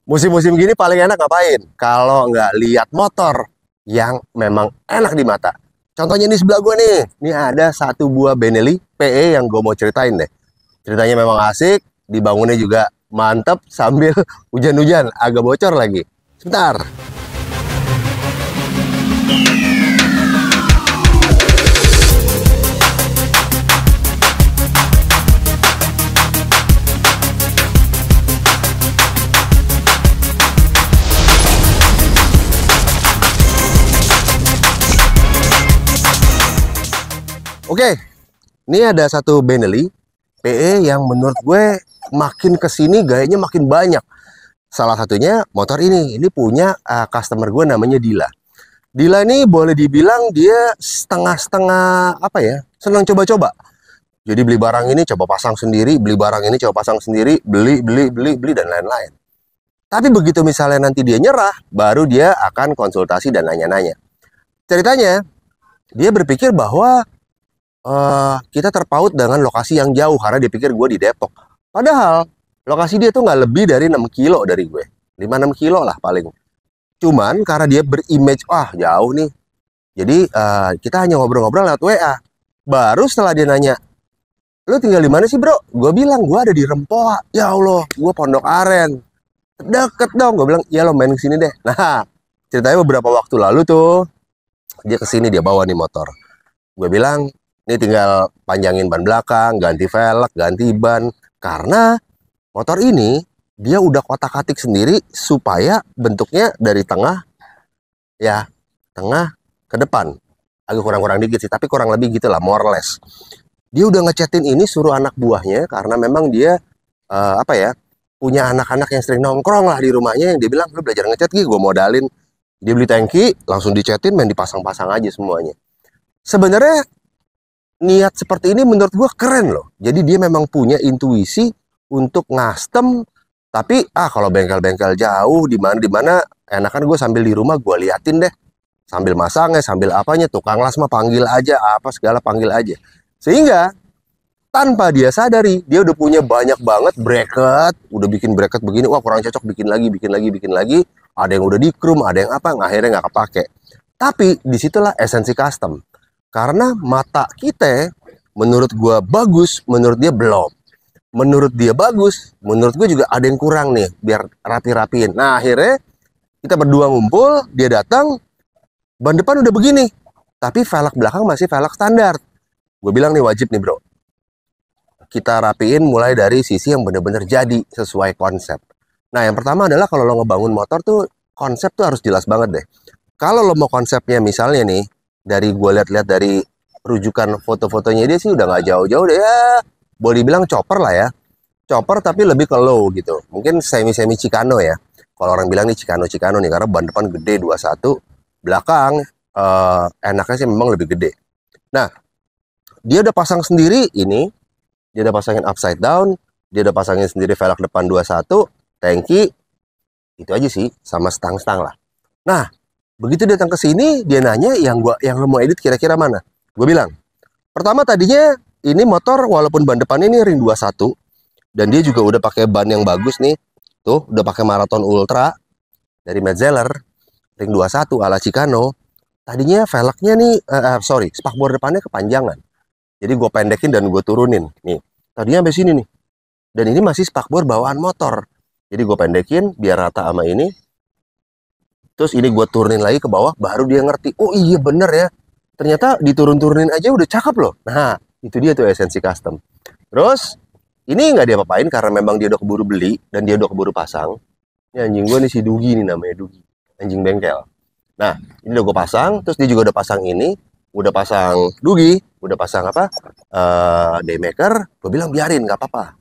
Musim-musim gini paling enak ngapain? Kalau nggak lihat motor yang memang enak di mata. Contohnya di sebelah gue nih. Ini ada satu buah Benelli PE yang gue mau ceritain deh. Ceritanya memang asik, dibangunnya juga mantep sambil hujan-hujan, agak bocor lagi. Sebentar. Oke, ini ada satu Benelli PE yang menurut gue makin kesini gayanya makin banyak. Salah satunya motor ini. Ini punya customer gue namanya Dila. Dila ini boleh dibilang dia setengah-setengah apa ya, senang coba-coba. Jadi beli barang ini coba pasang sendiri, beli barang ini coba pasang sendiri, beli dan lain-lain. Tapi begitu misalnya nanti dia nyerah, baru dia akan konsultasi dan nanya-nanya. Ceritanya, dia berpikir bahwa kita terpaut dengan lokasi yang jauh karena dia pikir gue di Depok. Padahal lokasi dia tuh nggak lebih dari 6 kilo dari gue. 5-6 kilo lah paling. Cuman karena dia berimage, wah jauh nih. Jadi kita hanya ngobrol-ngobrol lewat WA. Baru setelah dia nanya, lu tinggal di mana sih bro? Gue bilang, gue ada di Rempoa. Ya Allah, gue Pondok Aren. Deket dong. Gue bilang, ya lo main kesini deh. Nah, ceritanya beberapa waktu lalu tuh, dia kesini, dia bawa nih motor. Gue bilang, ini tinggal panjangin ban belakang, ganti velg, ganti ban. Karena motor ini, dia udah kotak-katik sendiri supaya bentuknya dari tengah, ya, tengah ke depan. Agak kurang-kurang dikit sih, tapi kurang lebih gitu lah, more or less. Dia udah ngechatin ini suruh anak buahnya, karena memang dia, apa ya, punya anak-anak yang sering nongkrong lah di rumahnya, yang dia bilang, lu belajar ngechat gue modalin. Dia beli tangki, langsung dichatin, main dipasang-pasang aja semuanya. Sebenarnya niat seperti ini menurut gue keren loh. Jadi dia memang punya intuisi untuk ngastem. Tapi kalau bengkel-bengkel jauh di mana enakan gue sambil di rumah gue liatin deh. Sambil masangnya, sambil apanya, tukang las mah panggil aja, apa segala panggil aja. Sehingga tanpa dia sadari, dia udah punya banyak banget bracket, udah bikin bracket begini, wah kurang cocok, bikin lagi. Ada yang udah dikrum, ada yang apa, akhirnya nggak kepake. Tapi disitulah esensi custom. Karena mata kita, menurut gua bagus, menurut dia belum. Menurut dia bagus, menurut gue juga ada yang kurang nih, biar rapi-rapiin. Nah akhirnya kita berdua ngumpul, dia datang, ban depan udah begini. Tapi velg belakang masih velg standar. Gue bilang nih wajib nih bro. Kita rapiin mulai dari sisi yang bener-bener jadi sesuai konsep. Nah yang pertama adalah kalau lo ngebangun motor tuh, konsep tuh harus jelas banget deh. Kalau lo mau konsepnya misalnya nih, dari gue lihat-lihat dari rujukan foto-fotonya dia sih udah nggak jauh-jauh deh ya. Boleh dibilang chopper lah ya. Chopper tapi lebih ke low gitu. Mungkin semi-semi Chicano ya. Kalau orang bilang nih Chicano nih karena ban depan gede 21, belakang enaknya sih memang lebih gede. Nah, dia udah pasang sendiri ini, dia udah pasangin upside down, dia udah pasangin sendiri velg depan 21, tangki, itu aja sih sama stang-stang lah. Nah, begitu datang ke sini, dia nanya yang lo mau edit kira-kira mana? Gue bilang, pertama tadinya ini motor walaupun ban depan ini ring 21 dan dia juga udah pakai ban yang bagus nih. Tuh, udah pakai Marathon Ultra dari Metzeler ring 21 ala Chicano. Tadinya velgnya nih spakbor depannya kepanjangan. Jadi gue pendekin dan gue turunin. Nih, tadinya sampai sini nih. Dan ini masih spakbor bawaan motor. Jadi gue pendekin biar rata sama ini. Terus ini gue turunin lagi ke bawah, baru dia ngerti. Oh iya bener ya. Ternyata diturun-turunin aja udah cakep loh. Nah, itu dia tuh esensi custom. Terus, ini nggak dia apain karena memang dia udah keburu beli dan dia udah keburu pasang. Ini anjing gue nih si Dugi nih namanya, Dugi. Anjing bengkel. Nah, ini udah gue pasang, terus dia juga udah pasang ini. Udah pasang Dugi, udah pasang apa? Daymaker. Gue bilang biarin, nggak apa-apa.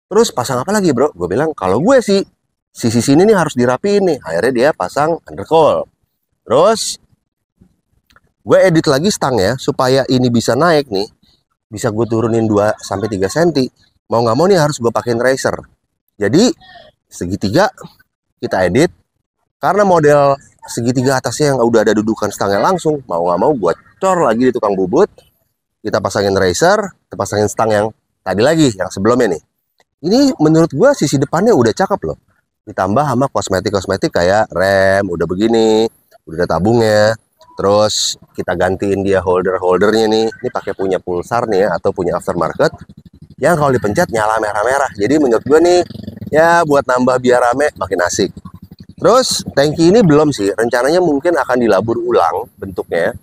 Terus pasang apa lagi bro? Gue bilang, kalau gue sih, sisi sini nih harus dirapiin nih. Akhirnya dia pasang undercoil. Terus gue edit lagi stangnya supaya ini bisa naik nih. Bisa gue turunin 2-3 cm. Mau nggak mau nih harus gue pakein racer. Jadi segitiga kita edit. Karena model segitiga atasnya yang udah ada dudukan stangnya langsung. Mau nggak mau gue cor lagi di tukang bubut. Kita pasangin racer. Kita pasangin stang yang tadi lagi, yang sebelumnya nih. Ini menurut gue sisi depannya udah cakep loh. ditambah sama kosmetik-kosmetik kayak rem udah begini, udah ada tabungnya. Terus kita gantiin dia holder-holdernya nih. Ini pakai punya Pulsar nih ya, atau punya aftermarket yang kalau dipencet nyala merah-merah. Jadi menurut gue nih ya buat nambah biar rame makin asik. Terus tangki ini belum sih, rencananya mungkin akan dilabur ulang bentuknya.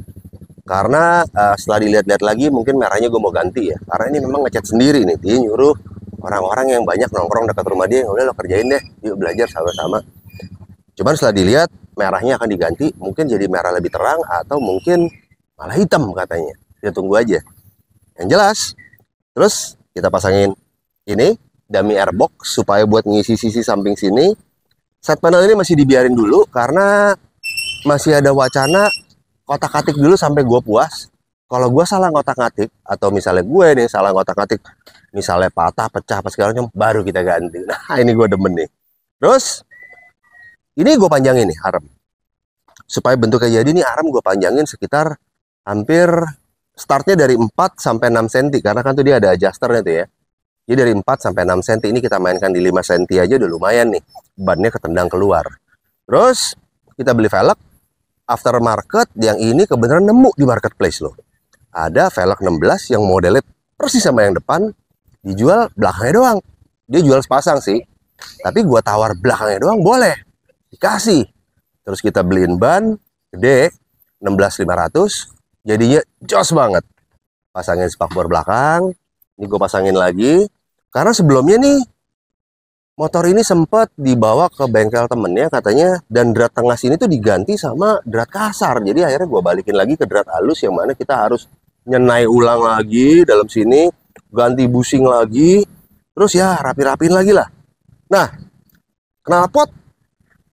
Karena setelah dilihat-lihat lagi mungkin merahnya gue mau ganti ya. Karena ini memang ngecat sendiri nih. Dia nyuruh orang-orang yang banyak nongkrong dekat rumah dia, udah lo kerjain deh, yuk belajar sama-sama. Cuman setelah dilihat merahnya akan diganti, mungkin jadi merah lebih terang atau mungkin malah hitam katanya. Kita tunggu aja. Yang jelas, terus kita pasangin ini dummy airbox supaya buat ngisi sisi samping sini. Side panel ini masih dibiarin dulu karena masih ada wacana kotak-katik dulu sampai gue puas. Kalau gue salah ngotak-ngatik atau misalnya gue nih salah ngotak-ngatik, misalnya patah, pecah, apa segala macam, baru kita ganti. Nah ini gue demen nih. Terus ini gue panjangin nih arm. Supaya bentuknya jadi nih arm gue panjangin sekitar hampir startnya dari 4 sampai 6 cm. Karena kan tuh dia ada adjusternya tuh ya. Jadi dari 4 sampai 6 cm ini kita mainkan di 5 cm aja udah lumayan nih. Bannya ketendang keluar. Terus kita beli velg aftermarket yang ini kebenaran nemu di marketplace loh. Ada velg 16 yang modelnya persis sama yang depan, dijual belakangnya doang. Dia jual sepasang sih. Tapi gua tawar belakangnya doang boleh. Dikasih. Terus kita beliin ban gede 16.500, jadinya jos banget. Pasangin spakbor belakang. Ini gue pasangin lagi. Karena sebelumnya nih motor ini sempat dibawa ke bengkel temennya katanya, dan drat tengah sini tuh diganti sama drat kasar. Jadi akhirnya gue balikin lagi ke drat halus yang mana kita harus nyenai ulang lagi dalam sini, ganti bushing lagi, terus ya rapi-rapiin lagi lah. Nah, knalpot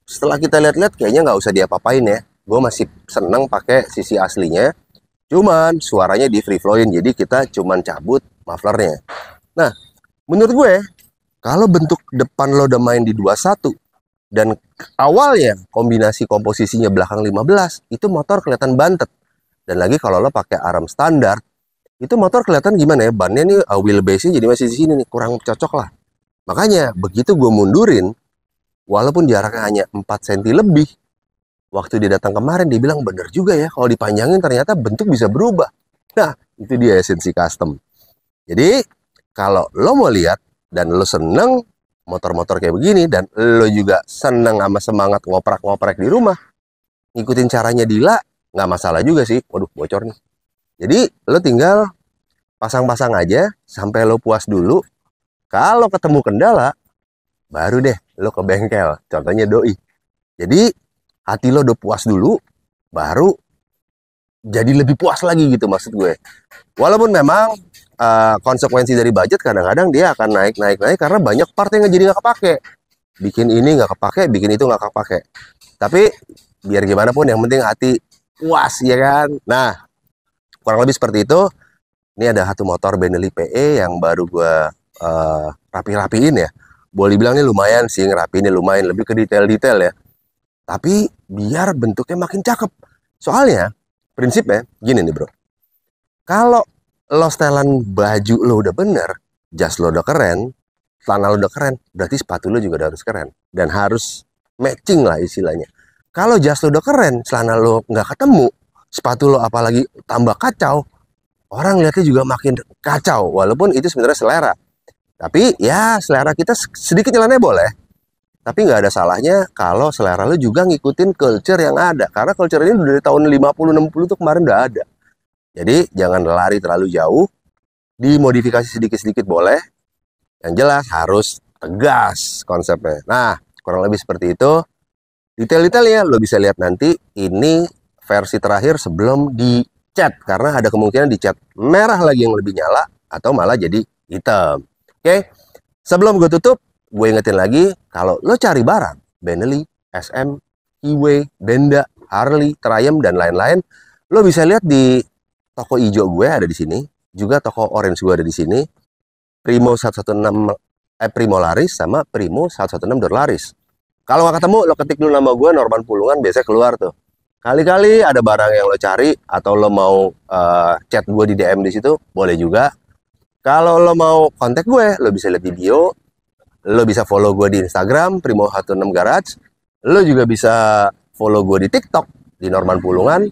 setelah kita lihat-lihat kayaknya nggak usah diapa-apain ya. Gue masih seneng pakai sisi aslinya. Cuman suaranya di free flowin, jadi kita cuman cabut mufflernya. Nah, menurut gue kalau bentuk depan lo udah main di 21 dan awalnya kombinasi komposisinya belakang 15, itu motor kelihatan bantet. Dan lagi kalau lo pakai arm standar, itu motor kelihatan gimana ya? Bannya nih wheelbase-nya jadi masih di sini nih, kurang cocok lah. Makanya begitu gue mundurin, walaupun jaraknya hanya 4 cm lebih, waktu dia datang kemarin dia bilang bener juga ya, kalau dipanjangin ternyata bentuk bisa berubah. Nah, itu dia esensi custom. Jadi kalau lo mau lihat dan lo seneng motor-motor kayak begini, dan lo juga seneng sama semangat ngoprak-ngoprek di rumah, ngikutin caranya Dila, nggak masalah juga sih. Waduh, bocor nih. Jadi lo tinggal pasang-pasang aja sampai lo puas dulu. Kalau ketemu kendala, baru deh lo ke bengkel. Contohnya doi. Jadi hati lo udah puas dulu, baru jadi lebih puas lagi gitu maksud gue. Walaupun memang konsekuensi dari budget kadang-kadang dia akan naik karena banyak part yang jadi nggak kepake. Bikin ini nggak kepake, bikin itu nggak kepake. Tapi biar gimana pun yang penting hati puas ya kan. Nah, kurang lebih seperti itu. Ini ada satu motor Benelli PE yang baru gue rapi-rapiin ya. Boleh dibilang ini lumayan sih, ngerapiinnya lumayan, lebih ke detail-detail ya. Tapi biar bentuknya makin cakep. Soalnya prinsipnya gini nih bro. Kalau lo setelan baju lo udah bener, jas lo udah keren, celana lo udah keren, berarti sepatu lo juga harus keren. Dan harus matching lah istilahnya. Kalau jas lo udah keren, celana lo nggak ketemu, sepatu lo apalagi tambah kacau, orang lihatnya juga makin kacau. Walaupun itu sebenarnya selera. Tapi ya selera kita sedikit nyeleneh boleh. Tapi nggak ada salahnya kalau selera lo juga ngikutin culture yang ada. Karena culture ini udah dari tahun 50-60 tuh kemarin udah ada. Jadi jangan lari terlalu jauh. Dimodifikasi sedikit-sedikit boleh. Yang jelas harus tegas konsepnya. Nah, kurang lebih seperti itu. Detail-detailnya lo bisa lihat nanti. Ini versi terakhir sebelum dicat. Karena ada kemungkinan dicat merah lagi yang lebih nyala. Atau malah jadi hitam. Oke. Sebelum gue tutup, gue ingetin lagi, kalau lo cari barang, Benelli, SM, Kiwi, Benda, Harley, Triumph, dan lain-lain, lo bisa lihat di toko hijau gue ada di sini, juga toko orange gue ada di sini, Primo 116, Primo Laris, sama Primo 116 Laris. Kalau nggak ketemu, lo ketik dulu nama gue, Norman Pulungan, biasanya keluar tuh. Kali-kali ada barang yang lo cari, atau lo mau chat gue di DM di situ, boleh juga. Kalau lo mau kontak gue, lo bisa lihat di bio, lo bisa follow gue di Instagram Primo16 Garage. Lo juga bisa follow gue di TikTok di Norman Pulungan.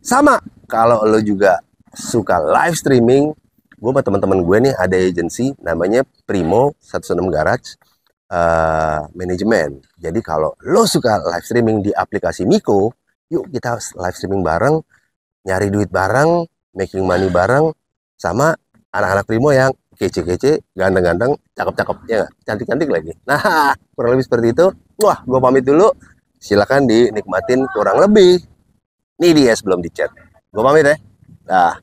Sama kalau lo juga suka live streaming, gue sama teman-teman gue nih ada agensi namanya Primo16 Garage Manajemen. Jadi kalau lo suka live streaming di aplikasi Miko, yuk kita live streaming bareng, nyari duit bareng, making money bareng, sama anak-anak Primo yang kece-kece, ganteng-ganteng, cakep-cakep, ya nggak? Cantik-cantik lagi. Nah, kurang lebih seperti itu. Wah, gue pamit dulu. Silakan dinikmatin kurang lebih. Ini dia sebelum dicat. Gue pamit ya. Nah.